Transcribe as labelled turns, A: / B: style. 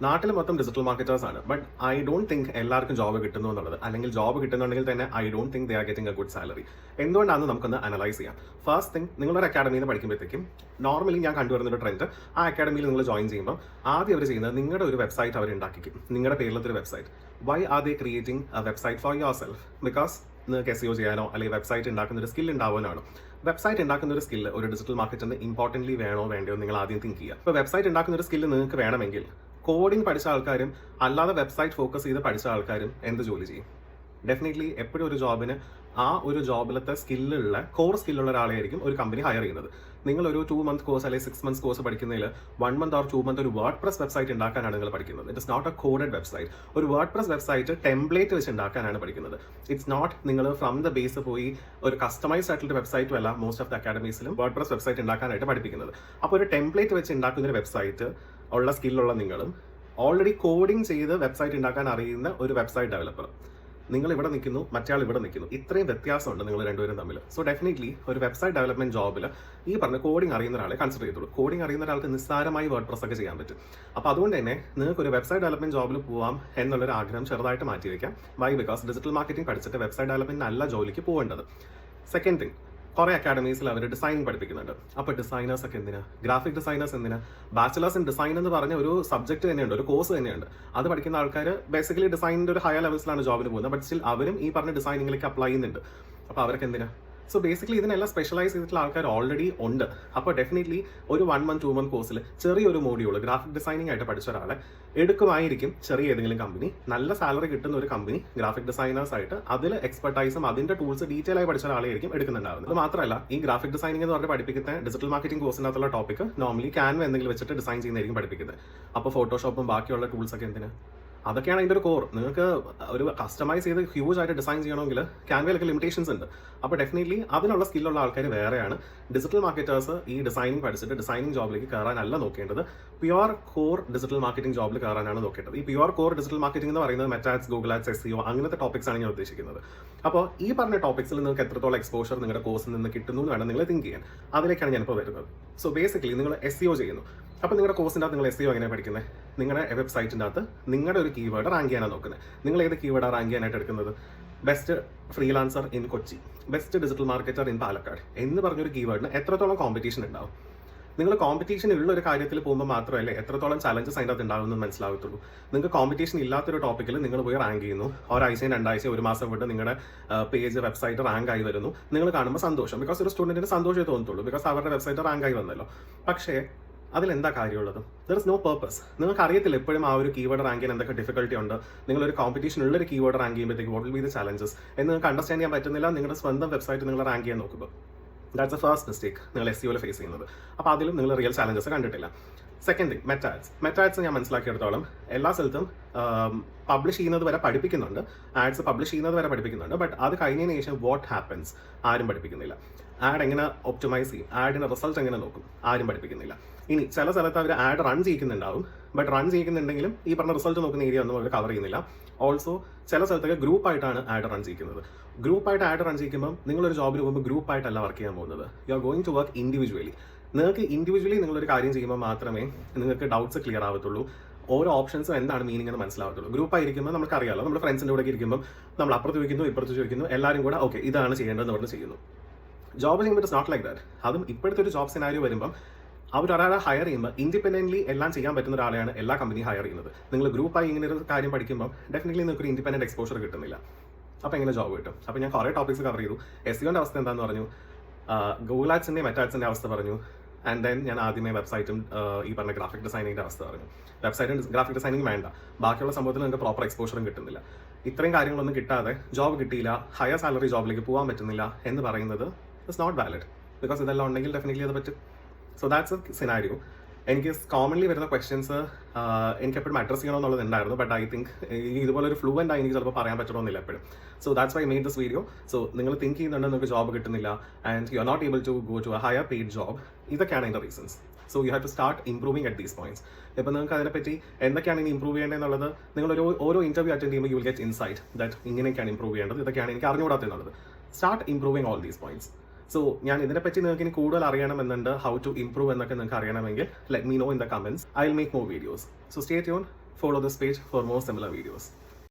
A: നാട്ടിൽ മൊത്തം digital marketers ആണ്. ബട്ട് ഐ ഡോണ്ട് തിങ്ക് എല്ലാവർക്കും ജോബ് കിട്ടുന്നു എന്നുള്ളത്, അല്ലെങ്കിൽ ജോബ് കിട്ടുന്നുണ്ടെങ്കിൽ തന്നെ I don't think they are getting A good salary. എന്തുകൊണ്ടാണെന്ന് നമുക്കൊന്ന് അനലൈസ് ചെയ്യാം. ഫസ്റ്റ് തിങ്, നിങ്ങളൊരു അക്കാഡമിയിൽ നിന്ന് പഠിക്കുമ്പോഴത്തേക്കും നോർമലി ഞാൻ കണ്ടുവരുന്നൊരു ട്രെൻഡ്, ആ അക്കാഡമിയിൽ നിങ്ങൾ ജോയിൻ ചെയ്യുമ്പോൾ ആദ്യം അവർ ചെയ്യുന്നത് നിങ്ങളുടെ ഒരു വെബ്സൈറ്റ് അവർ ഉണ്ടാക്കിക്കും, നിങ്ങളുടെ പേരിലത്തെ website. Why are they creating a website for yourself? Because നിങ്ങൾക്ക് SEO ചെയ്യാനോ അല്ലെങ്കിൽ വെബ്സൈറ്റ് ഉണ്ടാക്കുന്ന ഒരു സ്കിൽ ഉണ്ടാവാനാണ്. വെബ്സൈറ്റ് ഉണ്ടാക്കുന്ന ഒരു സ്കില്ല് ഒരു ഡിജിറ്റൽ മാർക്കറ്റിന് ഇമ്പോർട്ടൻ്റ്ലി വേണോ വേണ്ടയോ നിങ്ങൾ ആദ്യം തിങ്ക് ചെയ്യുക. ഇപ്പോൾ വെബ്സൈറ്റ് ഉണ്ടാക്കുന്ന ഒരു സ്കില്ല് നിങ്ങൾക്ക് വേണമെങ്കിൽ കോഡിംഗ് പഠിച്ച ആൾക്കാരും അല്ലാതെ വെബ്സൈറ്റ് ഫോക്കസ് ചെയ്ത് പഠിച്ച ആൾക്കാരും എന്ത് ജോലി ചെയ്യും? ഡെഫിനറ്റ്ലി എപ്പോഴും ഒരു ജോബിന് ആ ഒരു ജോബിലത്തെ സ്കില്ലുള്ള കോർ സ്കില്ലുള്ള ഒരാളെയായിരിക്കും ഒരു കമ്പനി ഹയർ ചെയ്യുന്നത്. നിങ്ങളൊരു 2 month കോഴ്സ് അല്ലെങ്കിൽ 6 months കോഴ്സ് പഠിക്കുന്നതിൽ 1 month or 2 month ഒരു വേർഡ്പ്രസ് വെബ്സൈറ്റ് ഉണ്ടാക്കാനാണ് നിങ്ങൾ പഠിക്കുന്നത്. It is not a coded website. ഒരു വേർഡ്പ്രസ് വെബ്സൈറ്റ് ടെംപ്ലേറ്റ് വെച്ച് ഉണ്ടാക്കാനാണ് പഠിക്കുന്നത്. ഇറ്റ്സ് നോട്ട് നിങ്ങൾ ഫ്രം ദ ബേസ് പോയി ഒരു കസ്റ്റമൈസ്ഡ് ആയിട്ടുള്ള വെബ്സൈറ്റും അല്ല മോസ്റ്റ് ഓഫ് ദ അക്കാഡമീസിലും വേർഡ്പ്രസ് വെബ്സൈറ്റ് ഉണ്ടാക്കാനായിട്ട് പഠിപ്പിക്കുന്നത്. അപ്പോൾ ഒരു ടെംപ്ലേറ്റ് വെച്ച് ഉണ്ടാക്കുന്ന ഒരു വെബ്സൈറ്റ് ഉള്ള സ്കില്ലുള്ള നിങ്ങളും ഓൾറെഡി കോഡിംഗ് ചെയ്ത് വെബ്സൈറ്റ് ഉണ്ടാക്കാൻ അറിയുന്ന ഒരു വെബ്സൈറ്റ് ഡെവലപ്പർ, നിങ്ങൾ ഇവിടെ നിൽക്കുന്നു, മറ്റേ ഇവിടെ നിൽക്കുന്നു, ഇത്രയും വ്യത്യാസമുണ്ട് നിങ്ങൾ രണ്ടുപേരും തമ്മിൽ. സോ ഡെഫിനറ്റ്ലി ഒരു വെബ്സൈറ്റ് ഡെവലപ്മെന്റ് ജോബിൽ ഈ പറഞ്ഞ കോഡിംഗ് അറിയുന്ന ഒരാളെ കൺസിഡർ ചെയ്തോളൂ. കോഡിംഗ് അറിയുന്ന ഒരാൾക്ക് നിസ്സാരമായി വേർഡ്പ്രസ് ഒക്കെ ചെയ്യാൻ പറ്റും. അപ്പോൾ അതുകൊണ്ട് തന്നെ നിങ്ങൾക്ക് ഒരു വെബ്സൈറ്റ് ഡെവലപ്മെന്റ് ജോബിൽ പോകാം എന്നുള്ളൊരു ആഗ്രഹം ചെറുതായിട്ട് മാറ്റി വയ്ക്കാം. വൈ? ബിക്കോസ് ഡിജിറ്റൽ മാർക്കറ്റിംഗ് പഠിച്ചിട്ട് വെബ്സൈറ്റ് ഡെവലപ്മെന്റ് നല്ല ജോലിക്ക് പോകേണ്ടത്. സെക്കൻഡ് തിങ്, കുറേ അക്കാഡമീസിൽ അവർ ഡിസൈനിങ് പഠിപ്പിക്കുന്നുണ്ട്. അപ്പോൾ ഡിസൈനേഴ്സ് ഒക്കെ എന്തിനാ? ഗ്രാഫിക് ഡിസൈനേഴ്സ് എന്തിനാ? ബാച്ചിലേഴ്സ് ഇൻ ഡിസൈൻ എന്ന് പറഞ്ഞ ഒരു സബ്ജക്ട് തന്നെയുണ്ട്, ഒരു കോഴ്സ് തന്നെയുണ്ട്. അത് പഠിക്കുന്ന ആൾക്കാർ ബേസിക്കലി ഡിസൈനിന്റെ ഒരു ഹയർ ലെവൽസിലാണ് ജോബിന് പോകുന്നത്. ബട്ട് സ്റ്റിൽ അവരും ഈ പറഞ്ഞ ഡിസൈനിങ്ങിലേക്ക് അപ്ലൈ ചെയ്യുന്നുണ്ട്. അപ്പോൾ അവർക്ക് എന്തിനാ? സോ ബേസിക്കലി ഇതിനെല്ലാം സ്പെഷ്യലൈസ് ചെയ്തിട്ടുള്ള ആൾക്കാർ ഓൾറെഡി ഉണ്ട്. അപ്പോൾ ഡെഫിനറ്റ്ലി ഒരു 1 month 2 month കോഴ്സിൽ ചെറിയൊരു മോഡ്യൂൾ ഗ്രാഫിക് ഡിസൈനിങ് ആയിട്ട് പഠിച്ച ഒരാളെ എടുക്കുമായിരിക്കും ചെറിയ ഏതെങ്കിലും കമ്പനി. നല്ല സാലറി കിട്ടുന്ന ഒരു കമ്പനി ഗ്രാഫിക് ഡിസൈനേഴ്സ് ആയിട്ട് അതിൽ എക്സ്പെർട്ടൈസും അതിന്റെ ടൂൾസ് ഡീറ്റെയിൽ ആയി പഠിച്ച ഒരാളായിരിക്കും എടുക്കുന്നുണ്ടാവുന്നത്. അത് മാത്രമല്ല, ഈ ഗ്രാഫിക് ഡിസൈനിങ് എന്ന് പറഞ്ഞ് പഠിപ്പിക്കുന്ന ഡിജിറ്റൽ മാർക്കറ്റിംഗ് കോഴ്സിനകത്തുള്ള ടോപ്പിക് നോർമലി ക്യാൻവ എന്തെങ്കിലും വെച്ചിട്ട് ഡിസൈൻ ചെയ്യുന്നതായിരിക്കും പഠിപ്പിക്കുന്നത്. അപ്പോൾ ഫോട്ടോഷോപ്പും ബാക്കിയുള്ള ടൂൾസ് ഒക്കെ എന്തിനാ? അതൊക്കെയാണ് അതിൻ്റെ ഒരു കോർ. നിങ്ങൾക്ക് ഒരു കസ്റ്റമൈസ് ചെയ്ത് ഹ്യൂജ് ആയിട്ട് ഡിസൈൻ ചെയ്യണമെങ്കിൽ ക്യാൻവയിലൊക്കെ ലിമിറ്റേഷൻസ് ഉണ്ട്. അപ്പോൾ ഡെഫിനറ്റ്ലി അതിനുള്ള സ്കില്ലുള്ള ആൾക്കാർ വേറെയാണ്. ഡിജിറ്റൽ മാർക്കറ്റേഴ്സ് ഈ ഡിസൈനിങ് പഠിച്ചിട്ട് ഡിസൈനിങ് ജോബിലേക്ക് കയറാനല്ല നോക്കേണ്ടത്, പ്യുവർ കോർ ഡിജിറ്റൽ മാർക്കറ്റിംഗ് ജോബിൽ കയറാനാണ് നോക്കേണ്ടത്. ഈ പ്യുവർ കോർ ഡിജിറ്റൽ മാർക്കറ്റിംഗ് എന്ന് പറയുന്നത് മെറ്റാഡ്സ്, ഗൂഗിൾ ആഡ്സ്, SEO അങ്ങനത്തെ ടോപ്പിക്സ് ആണ് ഞാൻ ഉദ്ദേശിക്കുന്നത്. അപ്പോൾ ഈ പറഞ്ഞ ടോപ്പിക്സിൽ നിങ്ങൾക്ക് എത്രത്തോളം എക്സ്പോഷർ നിങ്ങളുടെ കോഴ്സിൽ നിന്ന് കിട്ടുന്നു എന്ന് വേണം നിങ്ങൾ തിങ്ക് ചെയ്യാൻ. അതിലേക്കാണ് ഞാനിപ്പോൾ വരുന്നത്. സോ ബേസിക്കലി നിങ്ങൾ SEO ചെയ്യുന്നു. അപ്പോൾ നിങ്ങളുടെ കോഴ്സിൻ്റെ അകത്ത് നിങ്ങൾ SEO എങ്ങനെ പഠിക്കുന്നത്? നിങ്ങളുടെ വെബ്സൈറ്റിൻ്റെ അകത്ത് നിങ്ങളുടെ ഒരു കീവേഡ് റാങ്ക് ചെയ്യാനാണ് നോക്കുന്നത്. നിങ്ങൾ ഏത് കീവേഡാണ് റാങ്ക് ചെയ്യാനായിട്ട് എടുക്കുന്നത്? Best freelancer in Kochi, best digital marketer in Palakkad എന്ന് പറഞ്ഞൊരു കീവേഡിന് എത്രത്തോളം കോമ്പറ്റീഷൻ ഉണ്ടാവും? നിങ്ങൾ കോമ്പറ്റീഷൻ ഉള്ള ഒരു കാര്യത്തിൽ പോകുമ്പോൾ മാത്രമല്ലേ എത്രത്തോളം ചലഞ്ചസ് അതിൻ്റെ അകത്ത് ഉണ്ടാകുമെന്ന് മനസ്സിലാകത്തുള്ളൂ. നിങ്ങൾക്ക് കോമ്പറ്റീഷൻ ഇല്ലാത്തൊരു ടോപ്പിക്കിൽ നിങ്ങൾ പോയി റാങ്ക് ചെയ്യുന്നു, ഒരാഴ്ചയും 2 ആഴ്ച 1 മാസം വിട്ട് നിങ്ങളുടെ പേജ് വെബ്സൈറ്റ് റാങ്ക് ആയി വരുന്നു. നിങ്ങൾ കാണുമ്പോൾ സന്തോഷം, ബിക്കോസ് ഒരു സ്റ്റുഡൻറ്റിന് സന്തോഷമേ തോന്നത്തുള്ളൂ, ബിക്കോസ് അവരുടെ വെബ്സൈറ്റ് റാങ്ക് ആയി വന്നല്ലോ. പക്ഷേ അതിലെന്താ കാര്യമുള്ളത്? There is no purpose. നിങ്ങൾക്ക് അറിയത്തില്ല എപ്പോഴും ആ ഒരു കീവേഡ് റാങ്ക് ചെയ്യാൻ എന്തൊക്കെ ഡിഫിക്കൽട്ടി ഉണ്ട്. നിങ്ങളൊരു കോമ്പറ്റീഷൻ ഉള്ളൊരു കീവേഡ് റാങ്ക് ചെയ്യുമ്പോഴത്തേക്ക് what will be the challenges എന്ന് നിങ്ങൾക്ക് അണ്ടർസ്റ്റാൻഡ് ചെയ്യാൻ പറ്റുന്നില്ല. നിങ്ങളുടെ സ്വന്തം വെബ്സൈറ്റ് നിങ്ങൾ റാങ്ക് ചെയ്യാൻ നോക്കുമ്പോൾ ദാറ്റ്സ് എ ഫസ്റ്റ് മിസ്റ്റേക്ക് നിങ്ങൾ SEOയിൽ ഫേസ് ചെയ്യുന്നത്. അപ്പോൾ അതിലും നിങ്ങൾ റിയൽ ചലഞ്ചസ് കണ്ടിട്ടില്ല. സെക്കൻഡ് തിങ്, മെറ്റാഡ്സ് ഞാൻ മനസ്സിലാക്കിയെടുത്തോളം എല്ലാ സ്ഥലത്തും പബ്ലിഷ് ചെയ്യുന്നത് വരെ പഠിപ്പിക്കുന്നുണ്ട്, ആഡ്സ് പബ്ലിഷ് ചെയ്യുന്നത് വരെ പഠിപ്പിക്കുന്നുണ്ട്. ബട്ട് അത് കഴിഞ്ഞതിന് ശേഷം വാട്ട് ഹാപ്പൻസ് ആരും പഠിപ്പിക്കുന്നില്ല. ആഡ് എങ്ങനെ ഒപ്റ്റിമൈസ് ചെയ്യും, ആഡിൻ്റെ റിസൾട്ട് എങ്ങനെ നോക്കും, ആരും പഠിപ്പിക്കുന്നില്ല. ഇനി ചില സ്ഥലത്ത് അവർ ആഡ് റൺ ചെയ്യിക്കുന്നുണ്ടാവും, ബട്ട് റൺ ചെയ്യുന്നുണ്ടെങ്കിലും ഈ പറഞ്ഞ റിസൾട്ട് നോക്കുന്ന ഏരിയ ഒന്നും അവർ കവർ ചെയ്യുന്നില്ല. ഓൾസോ ചില സ്ഥലത്തൊക്കെ ഗ്രൂപ്പായിട്ടാണ് ആഡ് റൺ ചെയ്യിക്കുന്നത്. ഗ്രൂപ്പായിട്ട് ആഡ് റൺ ചെയ്യുമ്പോൾ നിങ്ങളൊരു ജോബിന് പോകുമ്പോൾ ഗ്രൂപ്പായിട്ടല്ല വർക്ക് ചെയ്യാൻ പോകുന്നത്. You are going to work individually. നിങ്ങൾക്ക് ഇൻഡിവിജ്വലി നിങ്ങളൊരു കാര്യം ചെയ്യുമ്പോൾ മാത്രമേ നിങ്ങൾക്ക് ഡൗട്ട്സ് ക്ലിയർ ആവത്തുള്ളൂ, ഓരോ ഓപ്ഷൻസും എന്താണ് മീനിങ് എന്ന് മനസ്സിലാവത്തുള്ളൂ. ഗ്രൂപ്പായിരിക്കുമ്പോൾ നമുക്കറിയാലോ, നമ്മുടെ ഫ്രണ്ട്സിൻ്റെ കൂടെ ഇരിക്കുമ്പോൾ നമ്മൾ അപ്പുറത്ത് ചോദിക്കുന്നു ഇപ്പുറത്ത് ചോദിക്കുന്നു, എല്ലാവരും കൂടെ ഓക്കെ ഇതാണ് ചെയ്യേണ്ടതെന്ന് പറഞ്ഞ് ചെയ്യുന്നു. ജോബ് ചെയ്യുമ്പോൾ ഇറ്റ്സ് നോട്ട് ലൈക്ക് ദാറ്റ്. അതും ഇപ്പോഴത്തെ ഒരു ജോബ് സിനാരിയോ വരുമ്പം അവരൊരാളെ ഹയർ ചെയ്യുമ്പോൾ ഇൻഡിപെൻഡൻ്റ്ലി എല്ലാം ചെയ്യാൻ പറ്റുന്ന ഒരാളെയാണ് എല്ലാ കമ്പനിയും ഹയർ ചെയ്യുന്നത്. നിങ്ങൾ ഗ്രൂപ്പായി ഇങ്ങനെ ഒരു കാര്യം പഠിക്കുമ്പോൾ ഡെഫിനറ്റ്ലി നിങ്ങൾക്ക് ഒരു ഇൻഡിപെൻഡൻറ്റ് എക്സ്പോഷർ കിട്ടുന്നില്ല. അപ്പോൾ എങ്ങനെ ജോബ് കിട്ടും? അപ്പോൾ ഞാൻ കുറേ ടോപ്പിക്സ് കവർ ചെയ്തു. SEOൻ്റെ അവസ്ഥ എന്താണെന്ന് പറഞ്ഞു, ഗൂഗിൾ ആഡ്സിൻ്റെ മെറ്റാഡ്സിൻ്റെ അവസ്ഥ പറഞ്ഞു, ആൻഡ് ദെൻ ഞാൻ ആദ്യമേ വെബ്സൈറ്റും ഈ പറഞ്ഞ ഗ്രാഫിക് ഡിസൈനിങ്ങിൻ്റെ അവസ്ഥ പറഞ്ഞു. വെബ്സൈറ്റും ഗ്രാഫിക് ഡിസൈനിങ് വേണ്ട, ബാക്കിയുള്ള സംഭവത്തിൽ നിങ്ങൾക്ക് പ്രോപ്പർ എക്സ്പോഷറും കിട്ടുന്നില്ല. ഇത്രയും കാര്യങ്ങളൊന്നും കിട്ടാതെ ജോബ് കിട്ടിയില്ല, ഹയർ സാലറി ജോബിലേക്ക് പോകാൻ പറ്റുന്നില്ല എന്ന് പറയുന്നത് ഇറ്റ്സ് നോട്ട് വാലിഡ്. ബിക്കോസ് ഇതെല്ലാം ഉണ്ടെങ്കിൽ ഡെഫിനറ്റ്ലി അത് പറ്റും. So that's A scenario. എനിക്ക് കോമൺലി വരുന്ന ക്വസ്റ്റ്യൻസ് എനിക്ക് എപ്പോഴും അഡ്രസ് ചെയ്യണമെന്നുള്ളത് ഉണ്ടായിരുന്നു. ബട്ട് ഐ തിങ്ക് ഇതുപോലെ ഒരു ഫ്ലുവൻ്റ് ആയി എനിക്ക് ചിലപ്പോൾ പറയാൻ പറ്റണമെന്നില്ല എപ്പോഴും. So that's why made this video. So നിങ്ങൾ തിങ്ക് ചെയ്യുന്നുണ്ട് നിങ്ങൾക്ക് ജോബ് കിട്ടുന്നില്ല and you are not able to go to a higher paid job, ഇതൊക്കെയാണ് അതിൻ്റെ reasons. So you have to start improving at these points. ഇപ്പോൾ നിങ്ങൾക്ക് അതിനെപ്പറ്റി എന്തൊക്കെയാണ് ഇനി ഇംപ്രൂവ് ചെയ്യേണ്ടതെന്നുള്ളത് നിങ്ങളൊരു ഓരോ ഇന്റർവ്യൂ അറ്റൻഡ് ചെയ്യുമ്പോൾ you will get insight that ഇങ്ങനെയൊക്കെയാണ് ഇംപ്രൂവ് ചെയ്യേണ്ടത്, ഇതൊക്കെയാണ് എനിക്ക് അറിഞ്ഞുകൂടാത്തുള്ളത്. Start improving all these points. So ഞാൻ ഇതിനെപ്പറ്റി നിങ്ങൾക്ക് ഇനി കൂടുതൽ അറിയണമെന്നുണ്ട്, ഹൗ ടു ഇംപ്രൂവ് എന്നൊക്കെ നിങ്ങൾക്ക് അറിയണമെങ്കിൽ let me know in the comments. I will make more videos. So stay tune. Follow this page for more similar videos.